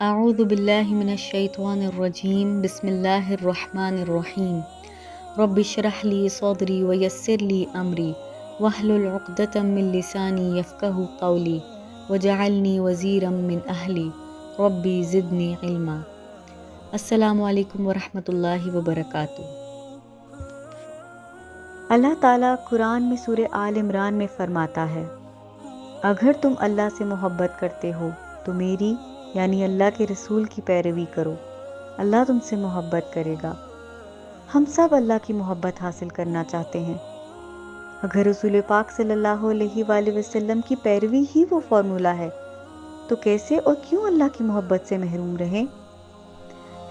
اعوذ باللہ من الشیطان الرجیم بسم اللہ الرحمن الرحیم رب اشرح لی صدری ویسر لی امری واحلل عقدۃ من لسانی یفقہوا قولی وجعلنی وزیرا من اہلی ربی زدنی علما۔ السلام علیکم ورحمۃ اللہ وبرکاتہ۔ اللہ تعالیٰ قرآن میں سورہ آل عمران میں فرماتا ہے، اگر تم اللہ سے محبت کرتے ہو تو میری یعنی اللہ کے رسول کی پیروی کرو، اللہ تم سے محبت کرے گا۔ ہم سب اللہ کی محبت حاصل کرنا چاہتے ہیں۔ اگر رسول پاک صلی اللہ علیہ وآلہ وسلم کی پیروی ہی وہ فارمولہ ہے تو کیسے اور کیوں اللہ کی محبت سے محروم رہیں؟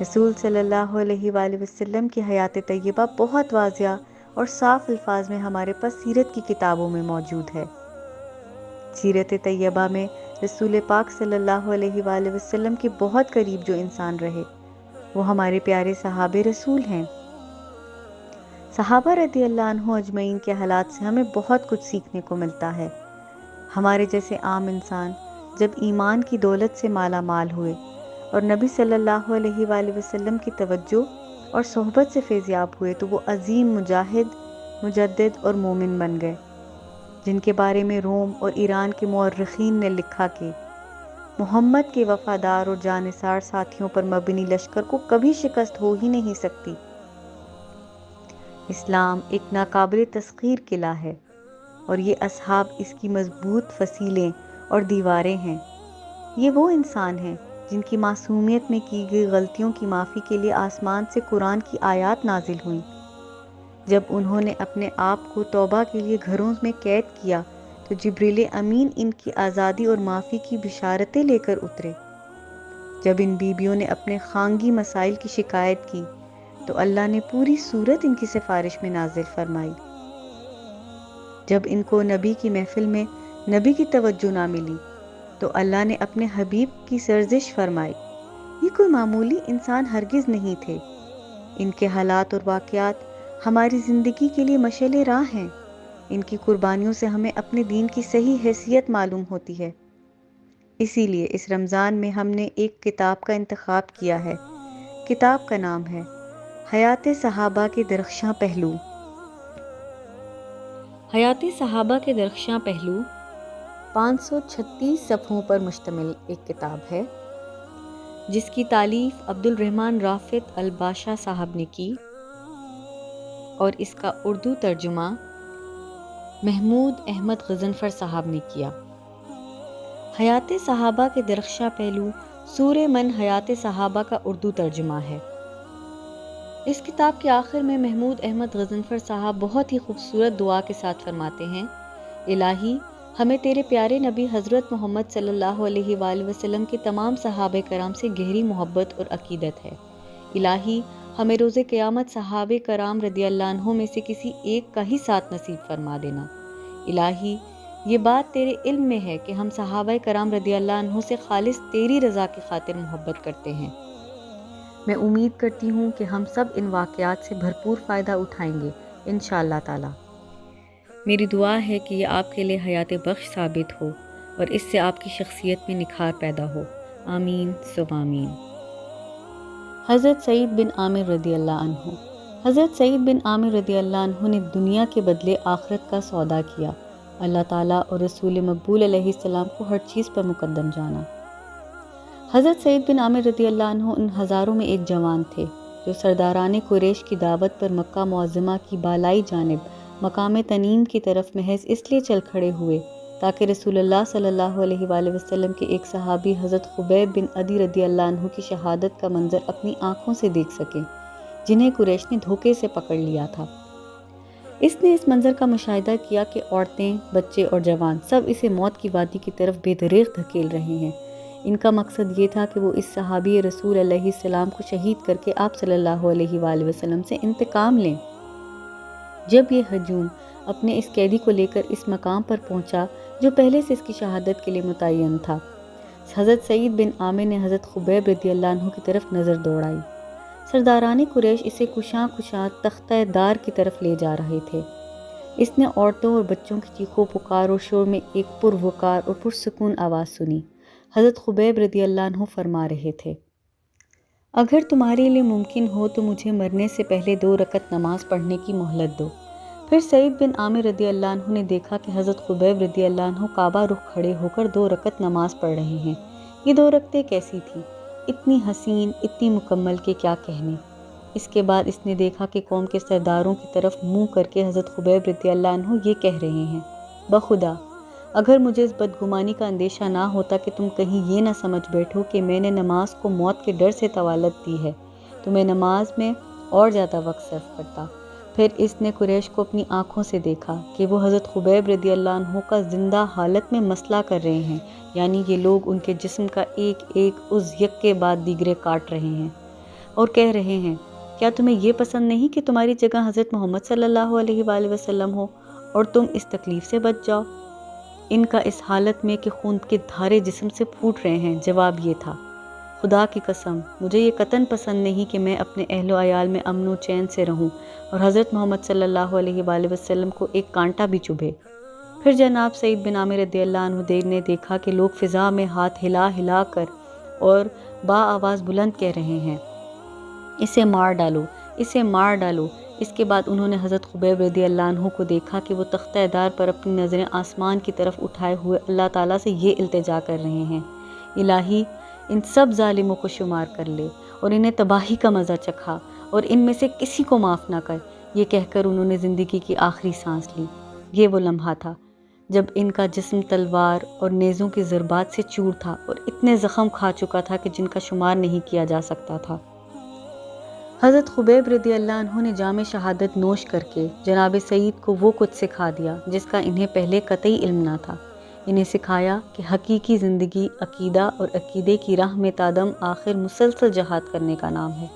رسول صلی اللہ علیہ وآلہ وسلم کی حیات طیبہ بہت واضح اور صاف الفاظ میں ہمارے پاس سیرت کی کتابوں میں موجود ہے۔ سیرت طیبہ میں رسول پاک صلی اللہ علیہ وآلہ وسلم کے بہت قریب جو انسان رہے وہ ہمارے پیارے صحابہ رسول ہیں۔ صحابہ رضی اللہ عنہ اجمعین کے حالات سے ہمیں بہت کچھ سیکھنے کو ملتا ہے۔ ہمارے جیسے عام انسان جب ایمان کی دولت سے مالا مال ہوئے اور نبی صلی اللہ علیہ وآلہ وسلم کی توجہ اور صحبت سے فیضیاب ہوئے تو وہ عظیم مجاہد، مجدد اور مومن بن گئے، جن کے بارے میں روم اور ایران کے مورخین نے لکھا کہ محمد کے وفادار اور جانثار ساتھیوں پر مبنی لشکر کو کبھی شکست ہو ہی نہیں سکتی۔ اسلام ایک ناقابل تسخیر قلعہ ہے اور یہ اصحاب اس کی مضبوط فصیلیں اور دیواریں ہیں۔ یہ وہ انسان ہیں جن کی معصومیت میں کی گئی غلطیوں کی معافی کے لیے آسمان سے قرآن کی آیات نازل ہوئیں۔ جب انہوں نے اپنے آپ کو توبہ کے لیے گھروں میں قید کیا تو جبریل امین ان کی آزادی اور معافی کی بشارتیں لے کر اترے۔ جب ان بیویوں نے اپنے خانگی مسائل کی شکایت کی تو اللہ نے پوری سورت ان کی سفارش میں نازل فرمائی۔ جب ان کو نبی کی محفل میں نبی کی توجہ نہ ملی تو اللہ نے اپنے حبیب کی سرزش فرمائی۔ یہ کوئی معمولی انسان ہرگز نہیں تھے۔ ان کے حالات اور واقعات ہماری زندگی کے لیے مشعل راہ ہیں۔ ان کی قربانیوں سے ہمیں اپنے دین کی صحیح حیثیت معلوم ہوتی ہے۔ اسی لیے اس رمضان میں ہم نے ایک کتاب کا انتخاب کیا ہے۔ کتاب کا نام ہے حیات صحابہ کے درخشاں پہلو۔ حیات صحابہ کے درخشاں پہلو 536 صفحوں پر مشتمل ایک کتاب ہے جس کی تالیف عبد الرحمن رافت الباشا صاحب نے کی اور اس کا اردو ترجمہ محمود احمد غضنفر صاحب نے کیا۔ حیات صحابہ کے درخشاں پہلو سورہ من حیات صحابہ کا اردو ترجمہ ہے۔ اس کتاب کے آخر میں محمود احمد غضنفر صاحب بہت ہی خوبصورت دعا کے ساتھ فرماتے ہیں، الہی ہمیں تیرے پیارے نبی حضرت محمد صلی اللہ علیہ وآلہ وسلم کے تمام صحابہ کرام سے گہری محبت اور عقیدت ہے۔ الہی ہمیں روز قیامت صحابہ کرام رضی اللہ عنہ میں سے کسی ایک کا ہی ساتھ نصیب فرما دینا۔ الہی یہ بات تیرے علم میں ہے کہ ہم صحابہ کرام رضی اللہ عنہ سے خالص تیری رضا کی خاطر محبت کرتے ہیں۔ میں امید کرتی ہوں کہ ہم سب ان واقعات سے بھرپور فائدہ اٹھائیں گے انشاءاللہ تعالی۔ میری دعا ہے کہ یہ آپ کے لیے حیات بخش ثابت ہو اور اس سے آپ کی شخصیت میں نکھار پیدا ہو، آمین ثم آمین۔ حضرت سعید بن عامر رضی اللہ عنہ۔ حضرت سعید بن عامر رضی اللہ عنہ نے دنیا کے بدلے آخرت کا سودا کیا۔ اللہ تعالیٰ اور رسول مقبول علیہ السلام کو ہر چیز پر مقدم جانا۔ حضرت سعید بن عامر رضی اللہ عنہ ان ہزاروں میں ایک جوان تھے جو سرداران قریش کی دعوت پر مکہ معظمہ کی بالائی جانب مقام تنعیم کی طرف محض اس لیے چل کھڑے ہوئے تاکہ رسول اللہ صلی اللہ علیہ وآلہ وسلم کے ایک صحابی حضرت خبیب بن عدی رضی اللہ عنہ کی شہادت کا منظر اپنی آنکھوں سے دیکھ سکیں، جنہیں قریش نے دھوکے سے پکڑ لیا تھا۔ اس نے اس منظر کا مشاہدہ کیا کہ عورتیں، بچے اور جوان سب اسے موت کی وادی کی طرف بے دریغ دھکیل رہے ہیں۔ ان کا مقصد یہ تھا کہ وہ اس صحابی رسول علیہ السلام کو شہید کر کے آپ صلی اللہ علیہ وآلہ وسلم سے انتقام لیں۔ جب یہ ہجوم اپنے اس قیدی کو لے کر اس مقام پر پہنچا جو پہلے سے اس کی شہادت کے لیے متعین تھا، حضرت سعید بن عامر نے حضرت خبیب رضی اللہ عنہ کی طرف نظر دوڑائی۔ سرداران قریش اسے کشاں کشاں تختہ دار کی طرف لے جا رہے تھے۔ اس نے عورتوں اور بچوں کی چیخو پکار اور شور میں ایک پروقار اور پرسکون آواز سنی۔ حضرت خبیب رضی اللہ عنہ فرما رہے تھے، اگر تمہارے لیے ممکن ہو تو مجھے مرنے سے پہلے 2 رکعت نماز پڑھنے کی مہلت دو۔ پھر سعید بن عامر رضی اللہ عنہ نے دیکھا کہ حضرت خبیب رضی اللہ عنہ کعبہ رخ کھڑے ہو کر 2 رکعت نماز پڑھ رہے ہیں۔ یہ 2 رکعتیں کیسی تھیں؟ اتنی حسین، اتنی مکمل کہ کیا کہنے۔ اس کے بعد اس نے دیکھا کہ قوم کے سرداروں کی طرف منہ کر کے حضرت خبیب رضی اللہ عنہ یہ کہہ رہے ہیں، بخدا اگر مجھے اس بدگمانی کا اندیشہ نہ ہوتا کہ تم کہیں یہ نہ سمجھ بیٹھو کہ میں نے نماز کو موت کے ڈر سے طوالت دی ہے تو میں نماز میں اور زیادہ وقت صرف کرتا۔ پھر اس نے قریش کو اپنی آنکھوں سے دیکھا کہ وہ حضرت خبیب رضی اللہ عنہ کا زندہ حالت میں مسئلہ کر رہے ہیں، یعنی یہ لوگ ان کے جسم کا ایک ایک عضو یک کے بعد دیگرے کاٹ رہے ہیں اور کہہ رہے ہیں، کیا تمہیں یہ پسند نہیں کہ تمہاری جگہ حضرت محمد صلی اللہ علیہ وآلہ وسلم ہو اور تم اس تکلیف سے بچ جاؤ؟ ان کا اس حالت میں کہ خون کے دھارے جسم سے پھوٹ رہے ہیں جواب یہ تھا، خدا کی قسم مجھے یہ قطعاً پسند نہیں کہ میں اپنے اہل و عیال میں امن و چین سے رہوں اور حضرت محمد صلی اللہ علیہ وآلہ وسلم کو ایک کانٹا بھی چبھے۔ پھر جناب سعید بن عامر رضی اللہ عنہ نے دیکھا کہ لوگ فضا میں ہاتھ ہلا ہلا کر اور با آواز بلند کہہ رہے ہیں، اسے مار ڈالو، اسے مار ڈالو۔ اس کے بعد انہوں نے حضرت خبیب رضی اللہ عنہ کو دیکھا کہ وہ تختہ دار پر اپنی نظریں آسمان کی طرف اٹھائے ہوئے اللہ تعالیٰ سے یہ التجا کر رہے ہیں، الہی ان سب ظالموں کو شمار کر لے اور انہیں تباہی کا مزہ چکھا اور ان میں سے کسی کو معاف نہ کر۔ یہ کہہ کر انہوں نے زندگی کی آخری سانس لی۔ یہ وہ لمحہ تھا جب ان کا جسم تلوار اور نیزوں کی ضربات سے چور تھا اور اتنے زخم کھا چکا تھا کہ جن کا شمار نہیں کیا جا سکتا تھا۔ حضرت خبیب رضی اللہ عنہ نے جام شہادت نوش کر کے جناب سعید کو وہ کچھ سکھا دیا جس کا انہیں پہلے قطعی علم نہ تھا۔ انہیں سکھایا کہ حقیقی زندگی عقیدہ اور عقیدے کی راہ میں تادم آخر مسلسل جہاد کرنے کا نام ہے۔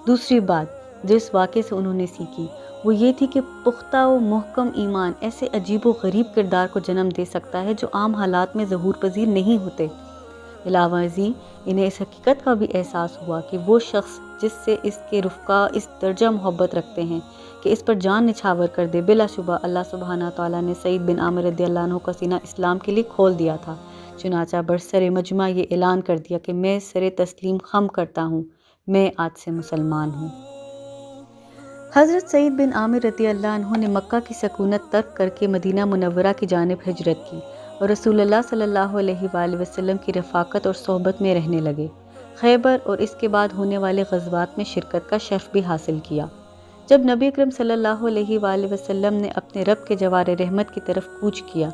دوسری بات جو اس واقعے سے انہوں نے سیکھی وہ یہ تھی کہ پختہ و محکم ایمان ایسے عجیب و غریب کردار کو جنم دے سکتا ہے جو عام حالات میں ظہور پذیر نہیں ہوتے۔ علاوہ ازیں انہیں اس حقیقت کا بھی احساس ہوا کہ وہ شخص جس سے اس کے رفقا اس درجہ محبت رکھتے ہیں کہ اس پر جان نچھاور کر دے، بلا شبہ اللہ سبحانہ تعالیٰ نے سعید بن عامر رضی اللہ عنہ کا سینہ اسلام کے لیے کھول دیا تھا۔ چنانچہ برسر مجمع یہ اعلان کر دیا کہ میں سر تسلیم خم کرتا ہوں، میں آج سے مسلمان ہوں۔ حضرت سعید بن عامر رضی اللہ عنہ نے مکہ کی سکونت ترک کر کے مدینہ منورہ کی جانب ہجرت کی اور رسول اللہ صلی اللہ علیہ وآلہ وسلم کی رفاقت اور صحبت میں رہنے لگے۔ خیبر اور اس کے بعد ہونے والے غزوات میں شرکت کا شرف بھی حاصل کیا۔ جب نبی اکرم صلی اللہ علیہ وآلہ وسلم نے اپنے رب کے جوار رحمت کی طرف کوچ کیا،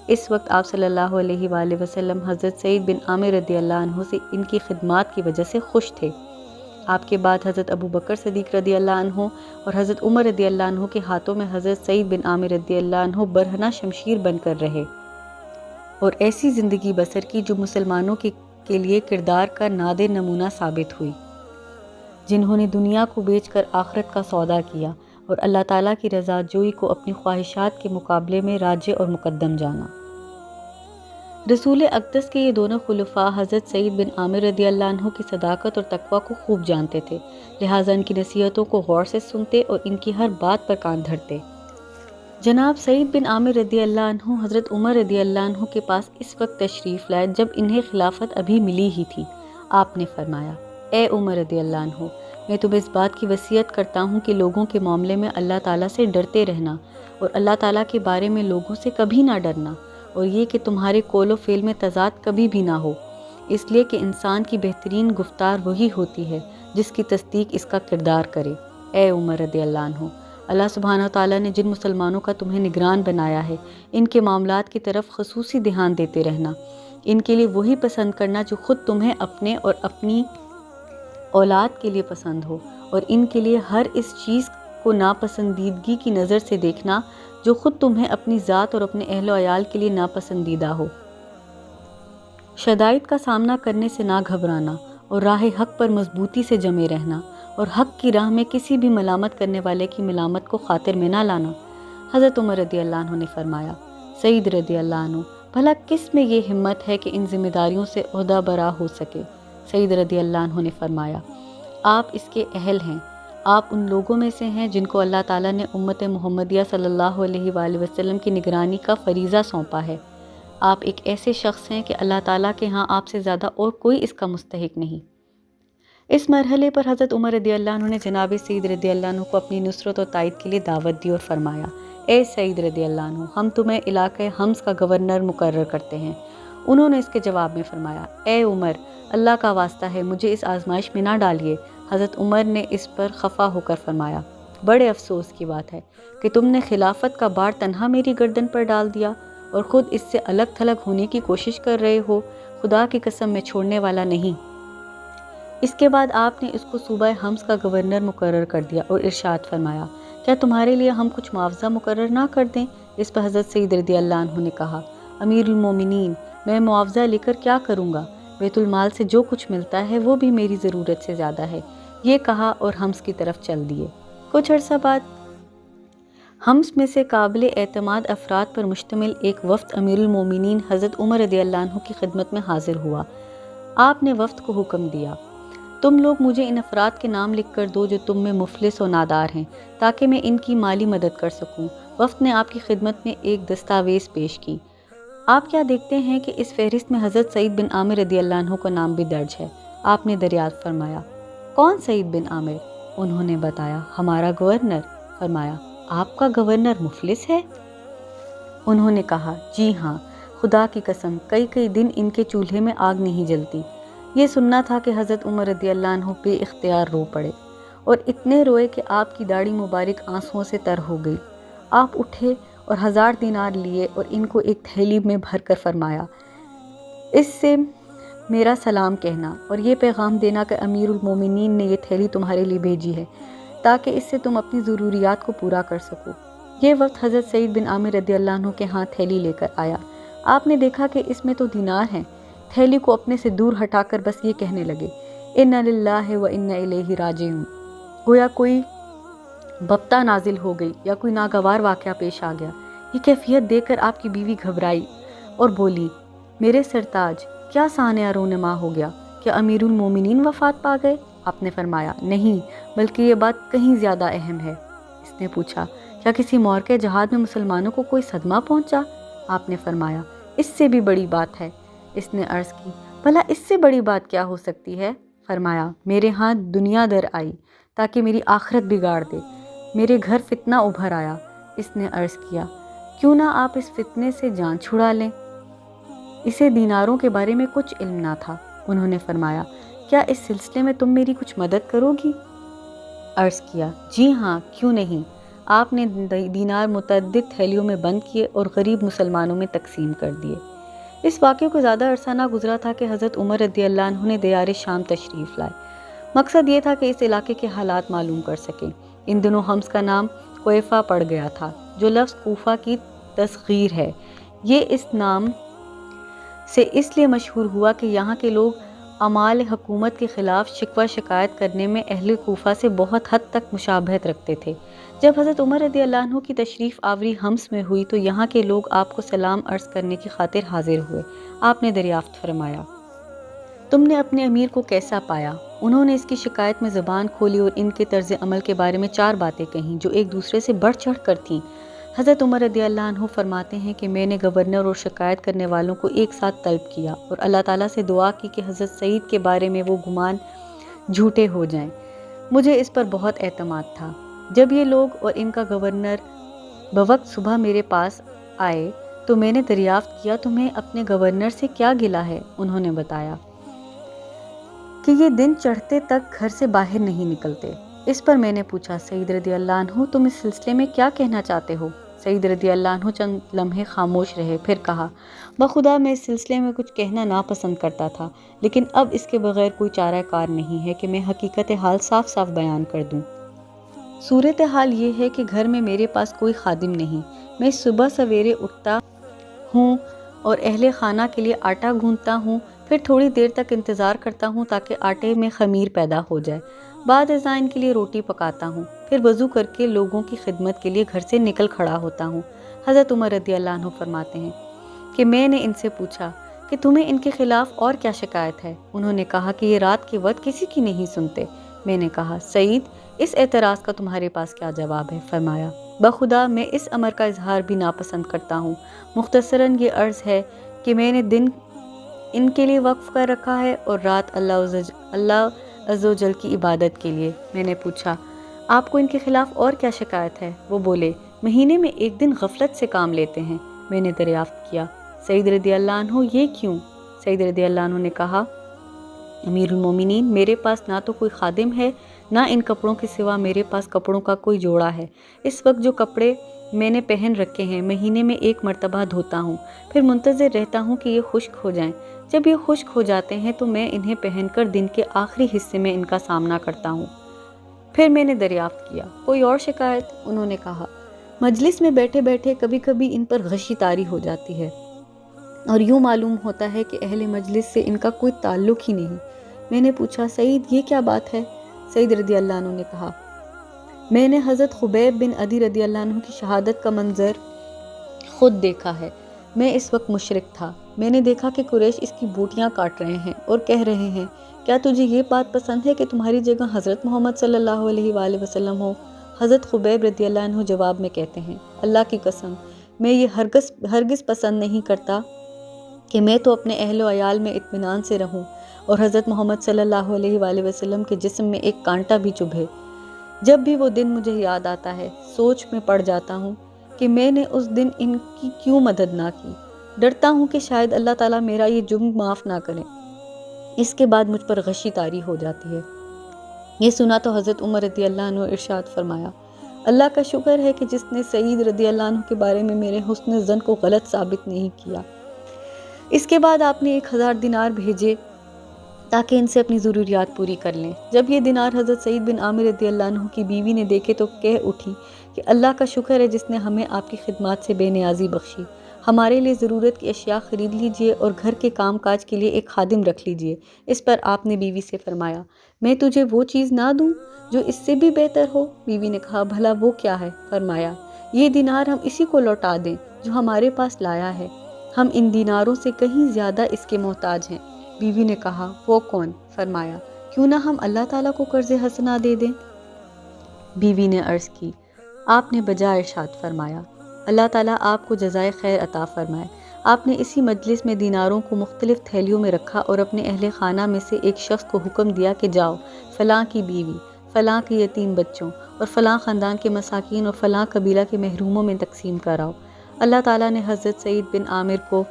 اس وقت آپ صلی اللہ علیہ وآلہ وسلم حضرت سعید بن عامر رضی اللہ عنہ سے ان کی خدمات کی وجہ سے خوش تھے۔ آپ کے بعد حضرت ابو بکر صدیق رضی اللہ عنہ اور حضرت عمر رضی اللہ عنہ کے ہاتھوں میں حضرت سعید بن عامر رضی اللہ عنہ برہنہ شمشیر بن کر رہے اور ایسی زندگی بسر کی جو مسلمانوں کے لیے کردار کا نادر نمونہ ثابت ہوئی، جنہوں نے دنیا کو بیچ کر آخرت کا سودا کیا اور اللہ تعالیٰ کی رضا جوئی کو اپنی خواہشات کے مقابلے میں راجع اور مقدم جانا۔ رسول اقدس کے یہ دونوں خلفاء حضرت سعید بن عامر رضی اللہ عنہ کی صداقت اور تقویٰ کو خوب جانتے تھے، لہٰذا ان کی نصیحتوں کو غور سے سنتے اور ان کی ہر بات پر کان دھرتے۔ جناب سعید بن عامر رضی اللہ عنہ حضرت عمر رضی اللہ عنہ کے پاس اس وقت تشریف لائے جب انہیں خلافت ابھی ملی ہی تھی۔ آپ نے فرمایا، اے عمر رضی اللہ عنہ، میں تمہیں اس بات کی وصیت کرتا ہوں کہ لوگوں کے معاملے میں اللہ تعالیٰ سے ڈرتے رہنا اور اللہ تعالیٰ کے بارے میں لوگوں سے کبھی نہ ڈرنا، اور یہ کہ تمہارے قول و فعل میں تضاد کبھی بھی نہ ہو، اس لیے کہ انسان کی بہترین گفتار وہی ہوتی ہے جس کی تصدیق اس کا کردار کرے۔ اے عمر رضی اللہ عنہ، اللہ سبحانہ تعالیٰ نے جن مسلمانوں کا تمہیں نگران بنایا ہے، ان کے معاملات کی طرف خصوصی دھیان دیتے رہنا، ان کے لیے وہی پسند کرنا جو خود تمہیں اپنے اور اپنی اولاد کے لیے پسند ہو، اور ان کے لیے ہر اس چیز کو ناپسندیدگی کی نظر سے دیکھنا جو خود تمہیں اپنی ذات اور اپنے اہل و عیال کے لیے ناپسندیدہ ہو۔ شدائد کا سامنا کرنے سے نہ گھبرانا اور راہ حق پر مضبوطی سے جمے رہنا، اور حق کی راہ میں کسی بھی ملامت کرنے والے کی ملامت کو خاطر میں نہ لانا۔ حضرت عمر رضی اللہ عنہ نے فرمایا، سعید رضی اللہ عنہ، بھلا کس میں یہ ہمت ہے کہ ان ذمہ داریوں سے عہدہ برا ہو سکے؟ سعید رضی اللہ عنہ نے فرمایا، آپ اس کے اہل ہیں، آپ ان لوگوں میں سے ہیں جن کو اللہ تعالیٰ نے امت محمدیہ صلی اللہ علیہ وآلہ وسلم کی نگرانی کا فریضہ سونپا ہے۔ آپ ایک ایسے شخص ہیں کہ اللہ تعالیٰ کے ہاں آپ سے زیادہ اور کوئی اس کا مستحق نہیں۔ اس مرحلے پر حضرت عمر رضی اللہ عنہ نے جناب سعید رضی اللہ عنہ کو اپنی نصرت و تائید کے لیے دعوت دی اور فرمایا، اے سعید رضی اللہ عنہ، ہم تمہیں علاقہ حمص کا گورنر مقرر کرتے ہیں۔ انہوں نے اس کے جواب میں فرمایا، اے عمر، اللہ کا واسطہ ہے مجھے اس آزمائش میں نہ ڈالیے۔ حضرت عمر نے اس پر خفا ہو کر فرمایا، بڑے افسوس کی بات ہے کہ تم نے خلافت کا بار تنہا میری گردن پر ڈال دیا اور خود اس سے الگ تھلگ ہونے کی کوشش کر رہے ہو۔ خدا کی قسم میں چھوڑنے والا نہیں۔ اس کے بعد آپ نے اس کو صوبہ حمص کا گورنر مقرر کر دیا اور ارشاد فرمایا، کیا تمہارے لیے ہم کچھ معاوضہ مقرر نہ کر دیں؟ اس پر حضرت سعید رضی اللہ عنہ نے کہا، امیر المومنین، میں معاوضہ لے کر کیا کروں گا؟ بیت المال سے جو کچھ ملتا ہے وہ بھی میری ضرورت سے زیادہ ہے۔ یہ کہا اور حمص کی طرف چل دیے۔ کچھ عرصہ بعد حمص میں سے قابل اعتماد افراد پر مشتمل ایک وفد امیر المومنین حضرت عمر رضی اللہ عنہ کی خدمت میں حاضر ہوا۔ آپ نے وفد کو حکم دیا، تم لوگ مجھے ان افراد کے نام لکھ کر دو جو تم میں مفلس و نادار ہیں، تاکہ میں ان کی مالی مدد کر سکوں۔ وفد نے آپ کی خدمت میں ایک دستاویز پیش کی۔ آپ کیا دیکھتے ہیں کہ اس فہرست میں حضرت سعید بن عامر رضی اللہ عنہ کا نام بھی درج ہے۔ آپ نے دریافت فرمایا، کون سعید بن عامر؟ انہوں نے بتایا، ہمارا گورنر۔ فرمایا، آپ کا گورنر مفلس ہے؟ انہوں نے کہا، جی ہاں، خدا کی قسم کئی دن ان کے چولہے میں آگ نہیں جلتی۔ یہ سننا تھا کہ حضرت عمر رضی اللہ عنہ بے اختیار رو پڑے اور اتنے روئے کہ آپ کی داڑھی مبارک آنسوؤں سے تر ہو گئی۔ آپ اٹھے اور 1000 دینار لیے اور ان کو ایک تھیلی میں بھر کر فرمایا، اس سے میرا سلام کہنا اور یہ پیغام دینا کہ امیر المومنین نے یہ تھیلی تمہارے لیے بھیجی ہے تاکہ اس سے تم اپنی ضروریات کو پورا کر سکو۔ یہ وقت حضرت سعید بن عامر رضی اللہ عنہ کے ہاں تھیلی لے کر آیا۔ آپ نے دیکھا کہ اس میں تو دینار ہیں۔ تھیلی کو اپنے سے دور ہٹا کر بس یہ کہنے لگے، انا للہ و انا الیہ راجعون۔ گویا کوئی بپتا نازل ہو گئی یا کوئی ناگوار واقعہ پیش آ گیا۔ یہ کیفیت دیکھ کر آپ کی بیوی گھبرائی اور بولی، میرے سرتاج، کیا سانحہ رونما ہو گیا؟ کیا امیر المومنین وفات پا گئے؟ آپ نے فرمایا، نہیں، بلکہ یہ بات کہیں زیادہ اہم ہے۔ اس نے پوچھا، کیا کسی مورکہ جہاد میں مسلمانوں کو کوئی صدمہ پہنچا؟ آپ نے فرمایا، اس سے بھی بڑی بات ہے۔ اس نے عرض کی، بھلا اس سے بڑی بات کیا ہو سکتی ہے؟ فرمایا، میرے ہاں دنیا در آئی تاکہ میری آخرت بگاڑ دے، میرے گھر فتنہ ابھر آیا۔ اس نے عرض کیا، کیوں نہ آپ اس فتنے سے جان چھڑا لیں؟ اسے دیناروں کے بارے میں کچھ علم نہ تھا۔ انہوں نے فرمایا، کیا اس سلسلے میں تم میری کچھ مدد کرو گی؟ عرض کیا، جی ہاں، کیوں نہیں۔ آپ نے دینار متعدد تھیلیوں میں بند کیے اور غریب مسلمانوں میں تقسیم کر دیے۔ اس واقعے کو زیادہ عرصہ نہ گزرا تھا کہ حضرت عمر رضی اللہ عنہ نے دیار شام تشریف لائے۔ مقصد یہ تھا کہ اس علاقے کے حالات معلوم کر سکیں۔ ان دنوں حمص کا نام کوئفہ پڑ گیا تھا، جو لفظ کوفہ کی تصغیر ہے۔ یہ اس نام سے اس لیے مشہور ہوا کہ یہاں کے لوگ اعمال حکومت کے خلاف شکوہ شکایت کرنے میں اہل کوفہ سے بہت حد تک مشابہت رکھتے تھے۔ جب حضرت عمر رضی اللہ عنہ کی تشریف آوری حمص میں ہوئی تو یہاں کے لوگ آپ کو سلام عرض کرنے کی خاطر حاضر ہوئے۔ آپ نے دریافت فرمایا، تم نے اپنے امیر کو کیسا پایا؟ انہوں نے اس کی شکایت میں زبان کھولی اور ان کے طرز عمل کے بارے میں 4 باتیں کہیں جو ایک دوسرے سے بڑھ چڑھ کر تھیں۔ حضرت عمر رضی اللہ عنہ فرماتے ہیں کہ میں نے گورنر اور شکایت کرنے والوں کو ایک ساتھ طلب کیا اور اللہ تعالیٰ سے دعا کی کہ حضرت سعید کے بارے میں وہ گمان جھوٹے ہو جائیں۔ مجھے اس پر بہت اعتماد تھا۔ جب یہ لوگ اور ان کا گورنر بوقت صبح میرے پاس آئے تو میں نے دریافت کیا، تمہیں اپنے گورنر سے کیا گلہ ہے؟ انہوں نے بتایا کہ یہ دن چڑھتے تک گھر سے باہر نہیں نکلتے۔ اس پر میں نے پوچھا، سعید رضی اللہ عنہ، تم اس سلسلے میں کیا کہنا چاہتے ہو؟ سعید رضی اللہ عنہ چند لمحے خاموش رہے، پھر کہا، بخدا میں اس سلسلے میں کچھ کہنا ناپسند کرتا تھا، لیکن اب اس کے بغیر کوئی چارہ کار نہیں ہے کہ میں حقیقت حال صاف صاف بیان کر دوں۔ صورتحال یہ ہے کہ گھر میں میرے پاس کوئی خادم نہیں۔ میں صبح سویرے اٹھتا ہوں اور اہل خانہ کے لیے آٹا گوندھتا ہوں، پھر تھوڑی دیر تک انتظار کرتا ہوں تاکہ آٹے میں خمیر پیدا ہو جائے۔ بعد ازاں ان کے لیے روٹی پکاتا ہوں، پھر وضو کر کے لوگوں کی خدمت کے لیے گھر سے نکل کھڑا ہوتا ہوں۔ حضرت عمر رضی اللہ عنہ فرماتے ہیں کہ میں نے ان سے پوچھا کہ تمہیں ان کے خلاف اور کیا شکایت ہے؟ انہوں نے کہا کہ یہ رات کے وقت کسی کی نہیں سنتے۔ میں نے کہا، سعید، اس اعتراض کا تمہارے پاس کیا جواب ہے؟ فرمایا، بخدا میں اس امر کا اظہار بھی ناپسند کرتا ہوں۔ مختصراً یہ عرض ہے کہ میں نے دن ان کے لیے وقف کر رکھا ہے اور رات اللہ عز و جل کی عبادت کے لیے۔ میں نے پوچھا آپ کو ان کے خلاف اور کیا شکایت ہے؟ وہ بولے مہینے میں ایک دن غفلت سے کام لیتے ہیں۔ میں نے دریافت کیا سعید رضی اللہ عنہ یہ کیوں؟ سعید رضی اللہ عنہ نے کہا امیر المومنین، میرے پاس نہ تو کوئی خادم ہے، نہ ان کپڑوں کے سوا میرے پاس کپڑوں کا کوئی جوڑا ہے۔ اس وقت جو کپڑے میں نے پہن رکھے ہیں مہینے میں ایک مرتبہ دھوتا ہوں، پھر منتظر رہتا ہوں کہ یہ خشک ہو جائیں۔ جب یہ خشک ہو جاتے ہیں تو میں انہیں پہن کر دن کے آخری حصے میں ان کا سامنا کرتا ہوں۔ پھر میں نے دریافت کیا کوئی اور شکایت؟ انہوں نے کہا مجلس میں بیٹھے بیٹھے کبھی کبھی ان پر غشی طاری ہو جاتی ہے اور یوں معلوم ہوتا ہے کہ اہل مجلس سے ان کا کوئی تعلق ہی نہیں۔ میں نے پوچھا سعید یہ کیا بات ہے؟ سعید رضی اللہ عنہ نے کہا میں نے حضرت خبیب بن عدی رضی اللہ عنہ کی شہادت کا منظر خود دیکھا ہے۔ میں اس وقت مشرک تھا۔ میں نے دیکھا کہ قریش اس کی بوٹیاں کاٹ رہے ہیں اور کہہ رہے ہیں کیا تجھے یہ بات پسند ہے کہ تمہاری جگہ حضرت محمد صلی اللہ علیہ وآلہ وسلم ہو؟ حضرت خبیب رضی اللہ عنہ جواب میں کہتے ہیں اللہ کی قسم میں یہ ہرگز پسند نہیں کرتا کہ میں تو اپنے اہل و عیال میں اطمینان سے رہوں اور حضرت محمد صلی اللہ علیہ وآلہ وسلم کے جسم میں ایک کانٹا بھی چبھے۔ جب بھی وہ دن مجھے یاد آتا ہے سوچ میں پڑ جاتا ہوں کہ میں نے اس دن ان کی کیوں مدد نہ کی۔ ڈرتا ہوں کہ شاید اللہ تعالیٰ میرا یہ جرم معاف نہ کرے۔ اس کے بعد مجھ پر غشی طاری ہو جاتی ہے۔ یہ سنا تو حضرت عمر رضی اللہ عنہ ارشاد فرمایا اللہ کا شکر ہے کہ جس نے سعید رضی اللہ عنہ کے بارے میں میرے حسن ظن کو غلط ثابت نہیں کیا۔ اس کے بعد آپ نے 1000 دینار بھیجے تاکہ ان سے اپنی ضروریات پوری کر لیں۔ جب یہ دینار حضرت سعید بن عامر رضی اللہ عنہ کی بیوی نے دیکھے تو کہہ اٹھی کہ اللہ کا شکر ہے جس نے ہمیں آپ کی خدمات سے بے نیازی بخشی۔ ہمارے لیے ضرورت کی اشیاء خرید لیجئے اور گھر کے کام کاج کے لیے ایک خادم رکھ لیجئے۔ اس پر آپ نے بیوی سے فرمایا میں تجھے وہ چیز نہ دوں جو اس سے بھی بہتر ہو؟ بیوی نے کہا بھلا وہ کیا ہے؟ فرمایا یہ دینار ہم اسی کو لوٹا دیں جو ہمارے پاس لایا ہے، ہم ان دیناروں سے کہیں زیادہ اس کے محتاج ہیں۔ بیوی نے کہا وہ کون؟ فرمایا کیوں نہ ہم اللہ تعالیٰ کو قرض حسنہ دے دیں؟ بیوی نے عرض کی آپ نے بجا ارشاد فرمایا اللہ تعالیٰ آپ کو جزائے خیر عطا فرمائے۔ آپ نے اسی مجلس میں دیناروں کو مختلف تھیلیوں میں رکھا اور اپنے اہل خانہ میں سے ایک شخص کو حکم دیا کہ جاؤ فلاں کی بیوی، فلاں کے یتیم بچوں اور فلاں خاندان کے مساکین اور فلاں قبیلہ کے محروموں میں تقسیم کراؤ۔ اللہ تعالیٰ نے حضرت سعید بن عامر کو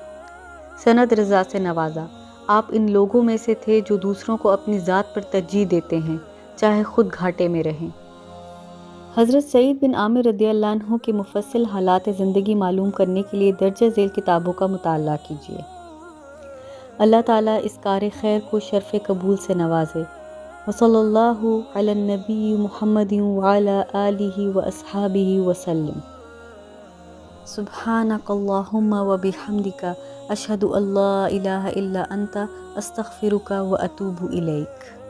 سند رضا سے نوازا۔ آپ ان لوگوں میں سے تھے جو دوسروں کو اپنی ذات پر ترجیح دیتے ہیں چاہے خود گھاٹے میں رہیں۔ حضرت سعید بن عامر رضی اللہ عنہ کے مفصل حالات زندگی معلوم کرنے کے لیے درجہ ذیل کتابوں کا مطالعہ کیجیے۔ اللہ تعالیٰ اس کار خیر کو شرف قبول سے نوازے۔ وصلی اللہ علی النبی محمد وعلی آلہ واصحابہ وسلم۔ سبحانک اللہم وبحمدک اشہد ان لا الہ الا انت استغفرک واتوب الیک۔